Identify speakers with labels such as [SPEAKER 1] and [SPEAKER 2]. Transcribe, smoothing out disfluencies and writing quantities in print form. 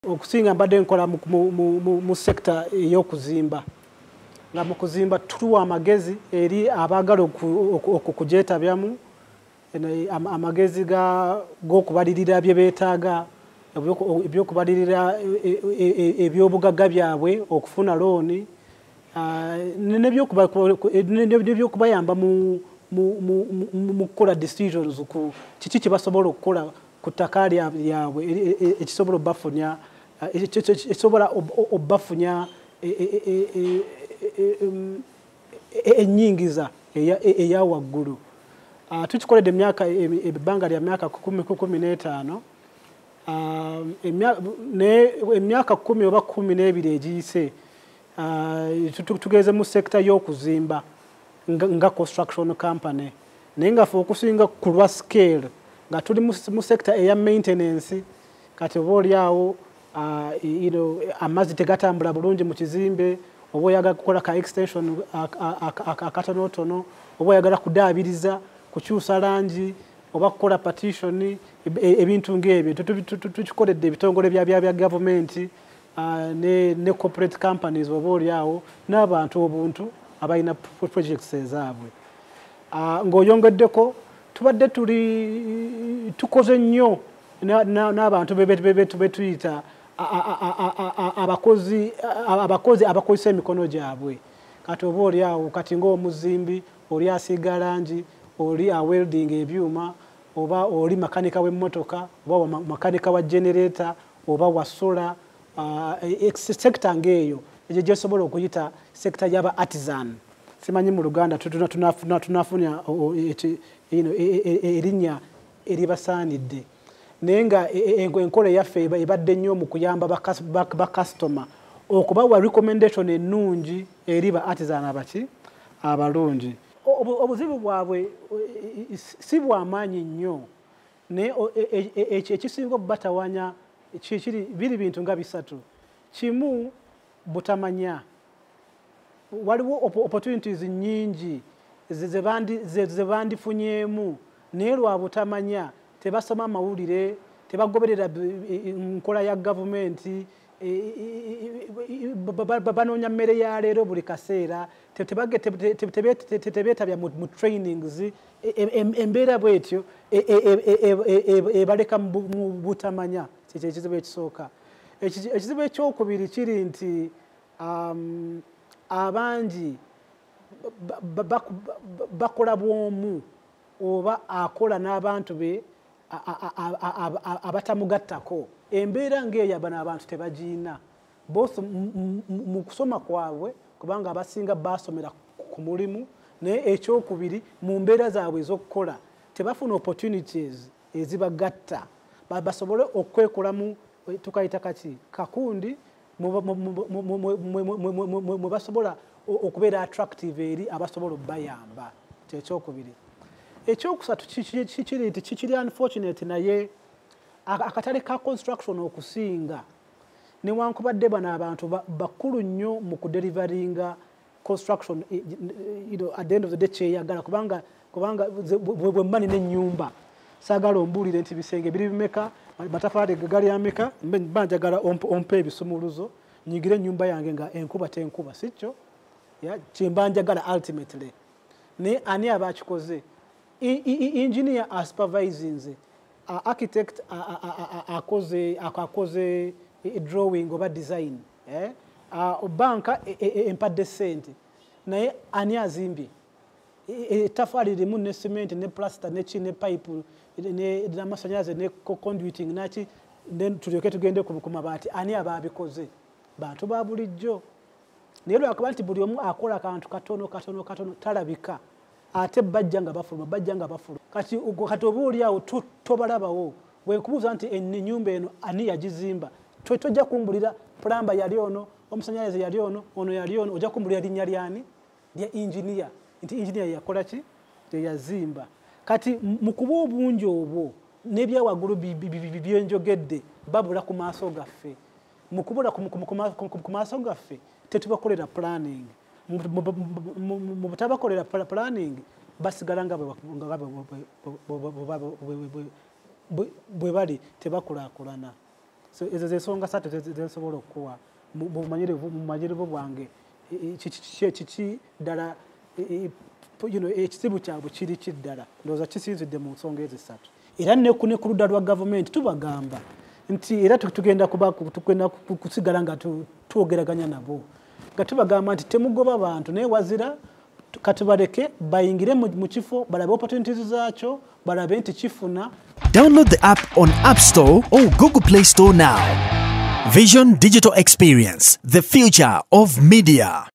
[SPEAKER 1] okusinga mbadde nkola mu sector y'okuzimba nga mu kuzimba tuwa amagezi eri abaagala okujeetabyamu amagezi g'okubalirira bye beetaaga ebyokubalirira ebyobugagga byabwe okufuna looni n'ebyokubayamba mu kukola decisions ku kiki kye basobola okukola ku ttaka lyabwe ekisobola obbafunya ennyingiza eya waggulu. Tukikoledde ebbanga lya myaka 15 emyaka 10 oba 12 egiyise tugeze mu sekita y'okuzimba nga construction company naye nga ffe okusinga ku lwa scale nga tuli mu sekita eya maintenance kati oba oliawo amazzi tegatambula bulungi mu kizimbe oba oyagala kukola ka extension akatonotono oba oyagala kudaabiriza kukyusa langi oba kukola partition ebintu ng'ebyo tukikoledde ebitongole bya gavumenti ne corporate companies oba oliawo n'abantu obuntu abalina projects ezaabwe. Ng'oyongeddeko tubadde tukoze nnyo n'abantu betuyita abakozi abakozesa emikono gyabwe kati oba oliawo kati ng'omuzimbi oli asiiga langi oli awelding ebyuma oba oli makanika w'emmotoka oba makanika wa generator oba wa solar sector ng'eyo egyo gyesobola okuyita sector y'aba artisan. Simanyi mu Luganda tunafunya erinnya eribasaanidde naye nga enkola yaffe ebadde nnyo mu kuyamba bakasitoma okubawa recommendation ennungi eri ba artisan abalungi. Obuzibu bwabwe si bw'amaanyi nnyo naye ekisinga okubatawanya biri bintu nga bisatu. Kimu, butamanya. Waliwo opportunities nnyingi ze bandifunyeemu naye lwa butamanya tebasoma mawulire tebagoberera nkola ya gavumenti banoonya mmere ya leero buli kaseera tebeetabya mu trainings embeera bwetyo ebaleka mu butamanya kyekyo ekizibu ekisooka. Ekizibu ekyokubiri kiri nti abangi bakola bwomu oba akola n'abantu be abatamugattako. Embeera ng'eyo bano abantu tebagiina both mu kusoma kwabwe kubanga abasinga basomera ku mulimu naye ekyokubiri mu mbeera zaabwe ez'okukola tebafuna opportunities ezibagatta basobole okwekolamu tukayita kaki kakundi mwe basobola okubeera attractive eri abasobola obbayamba. Kyekyokubiri. Ekyokusatu kikiri nti kikiri unfortunate naye akatale ka construction okusinga newankubadde bano abantu bakulu nnyo mu kudeliveringa construction at the end of the day kyeyagala kubanga bwe mba nina ennyumba saagala ombuulire nti bisenge biri bimeka matafali gali ameka mba njagala ompe ebisumuluzo nyigire ennyumba yange nga enkuba tenkuba sikyo kyemba njagala ultimately naye ani aba akikoze engineer asupervising nze architect akoze drawing oba design banka empadde ssente naye ani azimbye ettafali limu ne cement ne plaster ne pipe n'amasanyalaze ne conduiting naki tulyoke tugende ku mabaati ani aba abikoze bantu ba bulijjo naye lwakaba nti buli omu akola akantu katono talabika ate bajja nga bafuluma kati oba oliawo tobalabawo bwenkubuuza nti ennyumba eno ani yagizimba tojja kumbulira plamba yali ono omusanyalaze yali ono yali ono ojja kumbulira linnya lyani lya engineer nti engineer yakola ki yazimba. Kati mu kuba obungi obwo n'ebyawaggulu byenjogedde babula ku maaso gaffe mu kubula ku maaso gaffe tetubakolera planning mu butabakolera planning basigala nga bwe bali tebakulaakulana. so ezo zensonga satu zensobola okuwa mumanyirivu bwange kiki ddala ekizibu kyabwe kiri kiddala ndowooza kisinzidde mu nsonga ezo essatu era ne ku ludda lwa gavumenti tubagamba nti era tugenda kusigala nga twogeraganya nabo nga tubagamba nti temugoba bantu naye wazira kati baleke bayingire mu kifo balabe opportunities zaakyo balabe nti kifuna.
[SPEAKER 2] Download the app on App Store or Google Play Store now. Vision Digital Experience, the future of media.